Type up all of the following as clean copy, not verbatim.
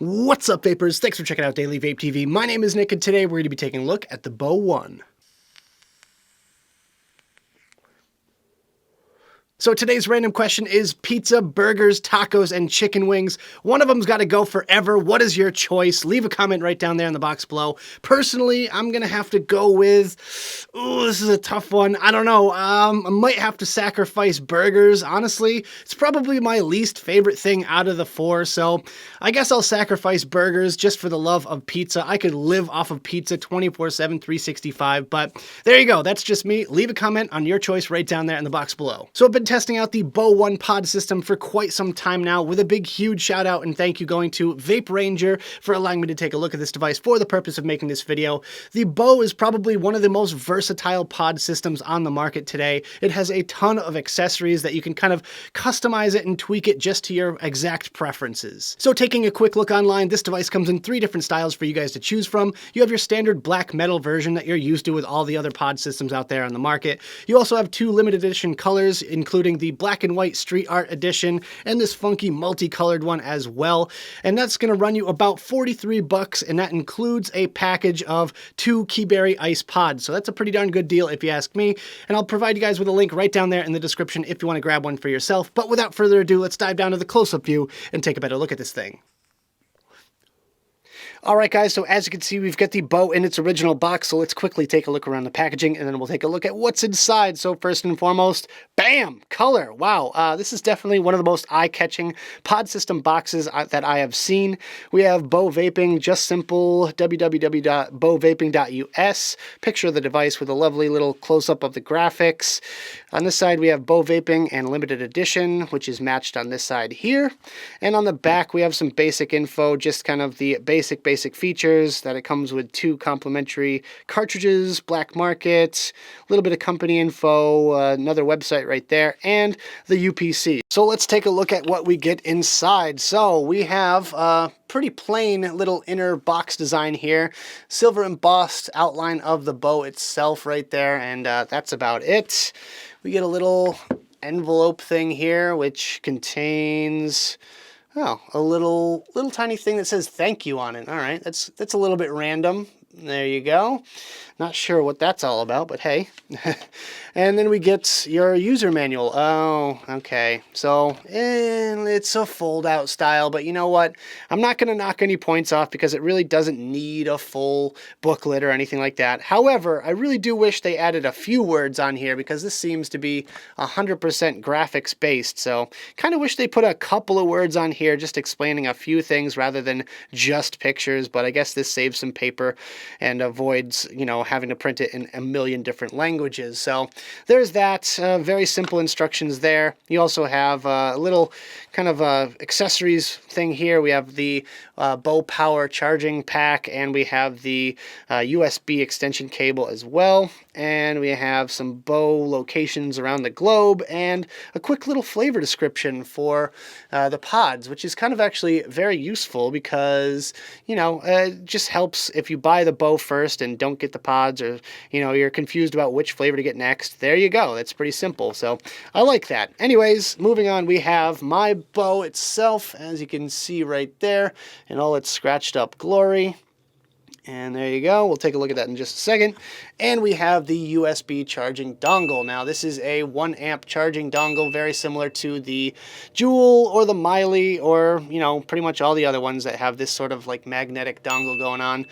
What's up, vapors? Thanks for checking out Daily Vape TV. My name is Nick, and today we're going to be taking a look at the Bow 1. So today's random question is pizza, burgers, tacos, and chicken wings. One of them's got to go forever. What is your choice? Leave a comment right down there in the box below. Personally, I'm going to have to go with, this is a tough one. I don't know. I might have to sacrifice burgers. Honestly, it's probably my least favorite thing out of the four. So I guess I'll sacrifice burgers just for the love of pizza. I could live off of pizza 24/7, 365. But there you go. That's just me. Leave a comment on your choice right down there in the box below. So I've been testing out the Bow 1 pod system for quite some time now, with a big huge shout out and thank you going to Vape Ranger for allowing me to take a look at this device for the purpose of making this video. The Bow is probably one of the most versatile pod systems on the market today. It has a ton of accessories that you can kind of customize it and tweak it just to your exact preferences. So taking a quick look online, this device comes in 3 different styles for you guys to choose from. You have your standard black metal version that you're used to with all the other pod systems out there on the market. You also have 2 limited edition colors, including the black and white street art edition and this funky multicolored one as well. And that's going to run you about $43, and that includes a package of 2 Keyberry Ice pods. So that's a pretty darn good deal if you ask me. And I'll provide you guys with a link right down there in the description if you want to grab one for yourself. But without further ado, let's dive down to the close-up view and take a better look at this thing. Alright guys, so as you can see, we've got the Bow in its original box, so let's quickly take a look around the packaging, and then we'll take a look at what's inside. So first and foremost, bam! Color! Wow, this is definitely one of the most eye-catching pod system boxes that I have seen. We have Bow Vaping, just simple, www.bowvaping.us. Picture of the device with a lovely little close-up of the graphics. On this side, we have Bow Vaping and Limited Edition, which is matched on this side here. And on the back, we have some basic info, just kind of the basic features, that it comes with 2 complimentary cartridges, black market, a little bit of company info, another website right there, and the UPC. So let's take a look at what we get inside. So we have a pretty plain little inner box design here, silver embossed outline of the Bow itself right there, and that's about it. We get a little envelope thing here, which contains a little tiny thing that says thank you on it. All right, that's a little bit random. There you go. Not sure what that's all about, but hey. And then we get your user manual. Oh, okay. So it's a fold-out style, but you know what? I'm not going to knock any points off because it really doesn't need a full booklet or anything like that. However, I really do wish they added a few words on here because this seems to be 100% graphics-based. So kind of wish they put a couple of words on here just explaining a few things rather than just pictures, but I guess this saves some paper and avoids, having to print it in a million different languages. So there's that. Very simple instructions there. You also have a little kind of accessories thing here. We have the Bow Power charging pack, and we have the USB extension cable as well. And we have some Bow locations around the globe and a quick little flavor description for the pods, which is kind of actually very useful because, it just helps if you buy the Bow first and don't get the pods, or, you're confused about which flavor to get next. There you go. That's pretty simple. So I like that. Anyways, moving on, we have my Bow itself, as you can see right there, in all its scratched up glory. And there you go. We'll take a look at that in just a second. And we have the USB charging dongle. Now, this is a 1 amp charging dongle, very similar to the Juul or the Miley or, pretty much all the other ones that have this sort of like magnetic dongle going on.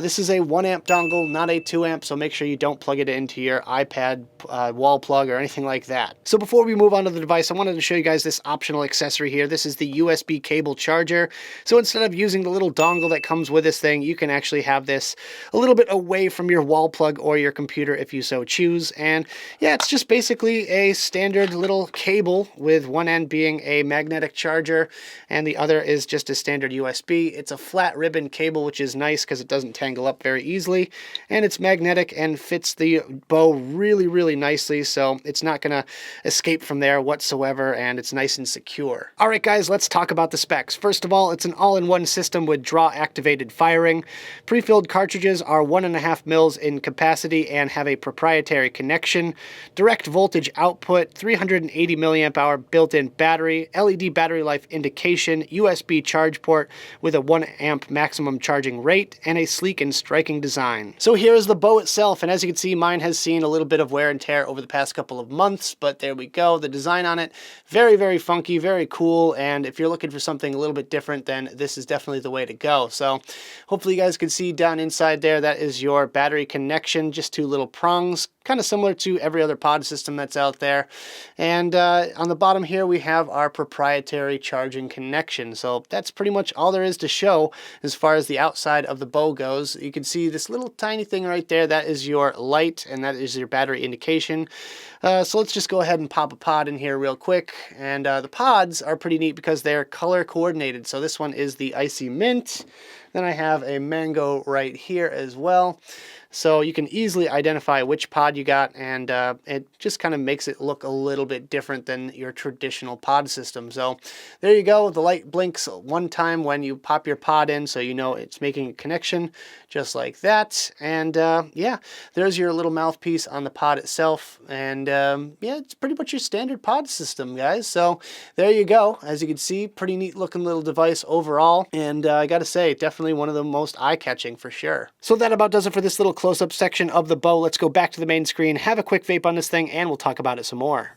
This is a 1 amp dongle, not a 2 amp, so make sure you don't plug it into your iPad wall plug or anything like that. So before we move on to the device, I wanted to show you guys this optional accessory here. This is the USB cable charger. So instead of using the little dongle that comes with this thing, you can actually have this a little bit away from your wall plug or your computer if you so choose. And yeah, it's just basically a standard little cable with one end being a magnetic charger and the other is just a standard USB. It's a flat ribbon cable, which is nice because it doesn't tangle up very easily, and it's magnetic and fits the Bow really nicely, so it's not gonna escape from there whatsoever, and it's nice and secure. All right guys, let's talk about the specs. First of all, it's an all-in-one system with draw activated firing. pre-filled cartridges are 1.5 mils in capacity and have a proprietary connection, direct voltage output, 380 milliamp hour built-in battery, LED battery life indication, USB charge port with a 1 amp maximum charging rate, and a sleek and striking design. So here is the bow itself, and as you can see, mine has seen a little bit of wear and tear over the past couple of months, but there we go. The design on it, very, very funky, very cool, and if you're looking for something a little bit different, then this is definitely the way to go. So hopefully you guys can see down inside there, that is your battery connection, just two little prongs, kind of similar to every other pod system that's out there. And on the bottom here, we have our proprietary charging connection. So that's pretty much all there is to show as far as the outside of the bow goes. You can see this little tiny thing right there. That is your light, and that is your battery indication. So let's just go ahead and pop a pod in here real quick. And the pods are pretty neat because they're color coordinated. So this one is the Icy Mint. Then I have a mango right here as well. So you can easily identify which pod you got, and it just kind of makes it look a little bit different than your traditional pod system. So there you go. The light blinks one time when you pop your pod in, so you know it's making a connection just like that. And yeah, there's your little mouthpiece on the pod itself. And yeah, it's pretty much your standard pod system, guys. So there you go. As you can see, pretty neat looking little device overall. And I got to say, definitely one of the most eye-catching for sure. So that about does it for this little close-up section of the bow. Let's go back to the main screen, have a quick vape on this thing, and we'll talk about it some more.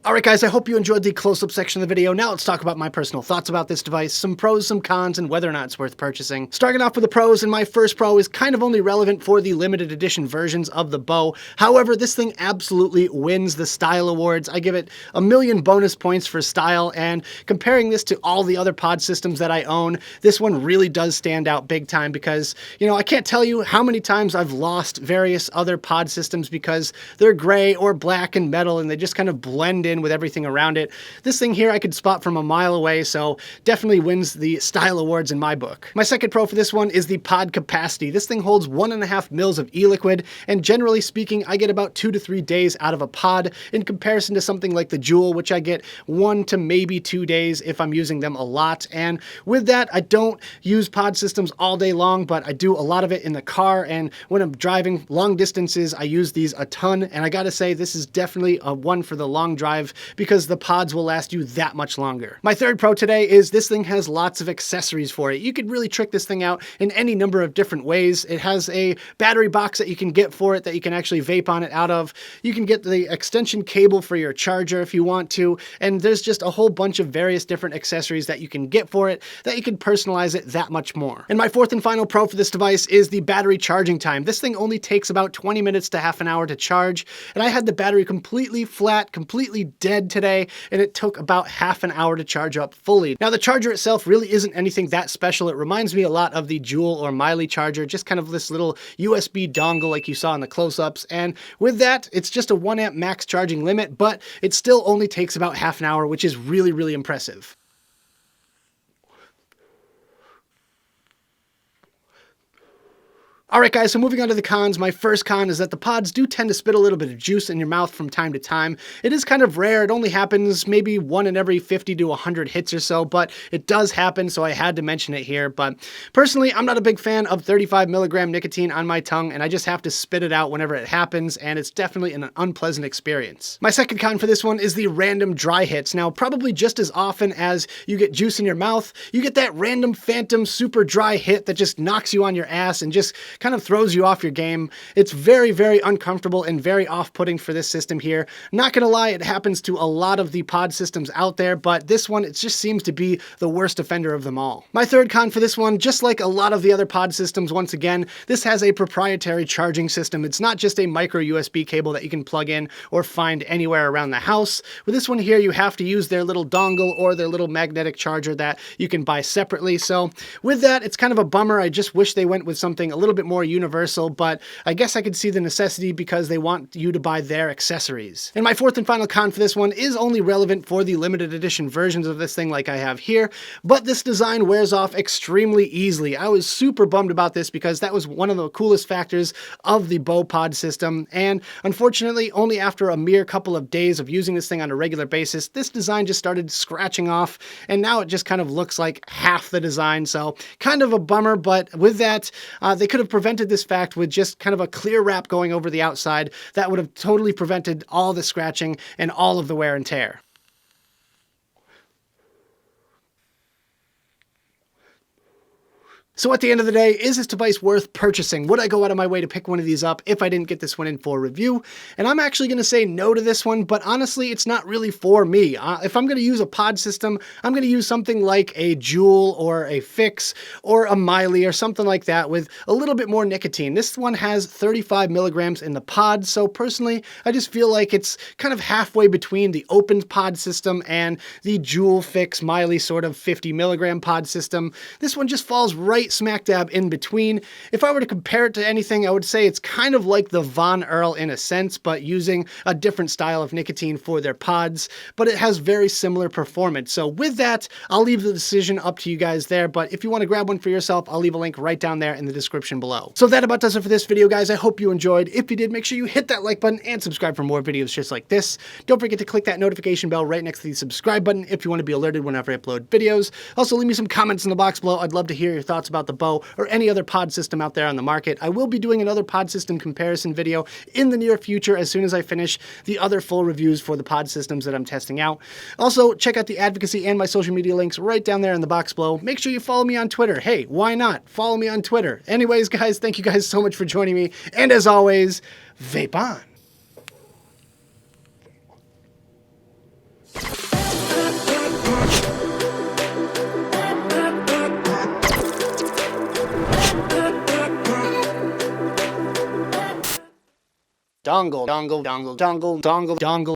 Alright guys, I hope you enjoyed the close-up section of the video. Now let's talk about my personal thoughts about this device, some pros, some cons, and whether or not it's worth purchasing. Starting off with the pros, and my first pro is kind of only relevant for the limited edition versions of the bow. However, this thing absolutely wins the style awards. I give it 1,000,000 bonus points for style, and comparing this to all the other pod systems that I own, this one really does stand out big time because, you know, I can't tell you how many times I've lost various other pod systems because they're gray or black and metal and they just kind of blend in with everything around it. This thing here I could spot from a mile away, so definitely wins the style awards in my book. My second pro for this one is the pod capacity. This thing holds 1.5 mils of e-liquid, and generally speaking, I get about 2 to 3 days out of a pod in comparison to something like the Juul, which I get 1 to maybe 2 days if I'm using them a lot. And with that, I don't use pod systems all day long, but I do a lot of it in the car, and when I'm driving long distances, I use these a ton, and I gotta say, this is definitely a one for the long drive because the pods will last you that much longer. My third pro today is this thing has lots of accessories for it. You could really trick this thing out in any number of different ways. It has a battery box that you can get for it that you can actually vape on it out of. You can get the extension cable for your charger if you want to, and there's just a whole bunch of various different accessories that you can get for it that you can personalize it that much more. And my fourth and final pro for this device is the battery charging time. This thing only takes about 20 minutes to half an hour to charge, and I had the battery completely flat, completely dead today, and it took about half an hour to charge up fully. Now the charger itself really isn't anything that special. It reminds me a lot of the Juul or Miley charger, just kind of this little USB dongle like you saw in the close-ups, and with that, it's just a 1 amp max charging limit, but it still only takes about half an hour, which is really, really impressive. Alright guys, so moving on to the cons. My first con is that the pods do tend to spit a little bit of juice in your mouth from time to time. It is kind of rare. It only happens maybe 1 in every 50 to 100 hits or so, but it does happen, so I had to mention it here. But personally, I'm not a big fan of 35 milligram nicotine on my tongue, and I just have to spit it out whenever it happens, and it's definitely an unpleasant experience. My second con for this one is the random dry hits. Now, probably just as often as you get juice in your mouth, you get that random phantom super dry hit that just knocks you on your ass and just kind of throws you off your game. It's very, very uncomfortable and very off-putting for this system here. Not gonna lie, it happens to a lot of the pod systems out there, but this one, it just seems to be the worst offender of them all. My third con for this one, just like a lot of the other pod systems, once again, this has a proprietary charging system. It's not just a micro USB cable that you can plug in or find anywhere around the house. With this one here, you have to use their little dongle or their little magnetic charger that you can buy separately. So with that, it's kind of a bummer. I just wish they went with something a little bit bit more universal, but I guess I could see the necessity because they want you to buy their accessories. And my fourth and final con for this one is only relevant for the limited edition versions of this thing like I have here, but this design wears off extremely easily. I was super bummed about this because that was one of the coolest factors of the Bow pod system, and unfortunately only after a mere couple of days of using this thing on a regular basis, this design just started scratching off, and now it just kind of looks like half the design, so kind of a bummer. But with that, they could have prevented this fact with just kind of a clear wrap going over the outside. That would have totally prevented all the scratching and all of the wear and tear. So at the end of the day, is this device worth purchasing? Would I go out of my way to pick one of these up if I didn't get this one in for review? And I'm actually going to say no to this one, but honestly, it's not really for me. If I'm going to use a pod system, I'm going to use something like a Juul or a Fix or a Miley or something like that with a little bit more nicotine. This one has 35 milligrams in the pod, so personally, I just feel like it's kind of halfway between the opened pod system and the Juul, Fix, Miley sort of 50 milligram pod system. This one just falls right smack dab in between. If I were to compare it to anything, I would say it's kind of like the Von Earl in a sense, but using a different style of nicotine for their pods, but it has very similar performance. So with that, I'll leave the decision up to you guys there, but if you want to grab one for yourself, I'll leave a link right down there in the description below. So that about does it for this video, guys. I hope you enjoyed. If you did, make sure you hit that like button and subscribe for more videos just like this. Don't forget to click that notification bell right next to the subscribe button if you want to be alerted whenever I upload videos. Also, leave me some comments in the box below. I'd love to hear your thoughts about the Bow or any other pod system out there on the market. I will be doing another pod system comparison video in the near future as soon as I finish the other full reviews for the pod systems that I'm testing out. Also, check out the advocacy and my social media links right down there in the box below. Make sure you follow me on Twitter. Hey, why not? Follow me on Twitter. Anyways, guys, thank you guys so much for joining me. And as always, vape on. Dongle, dongle, dongle, dongle, dongle, dongle, dongle.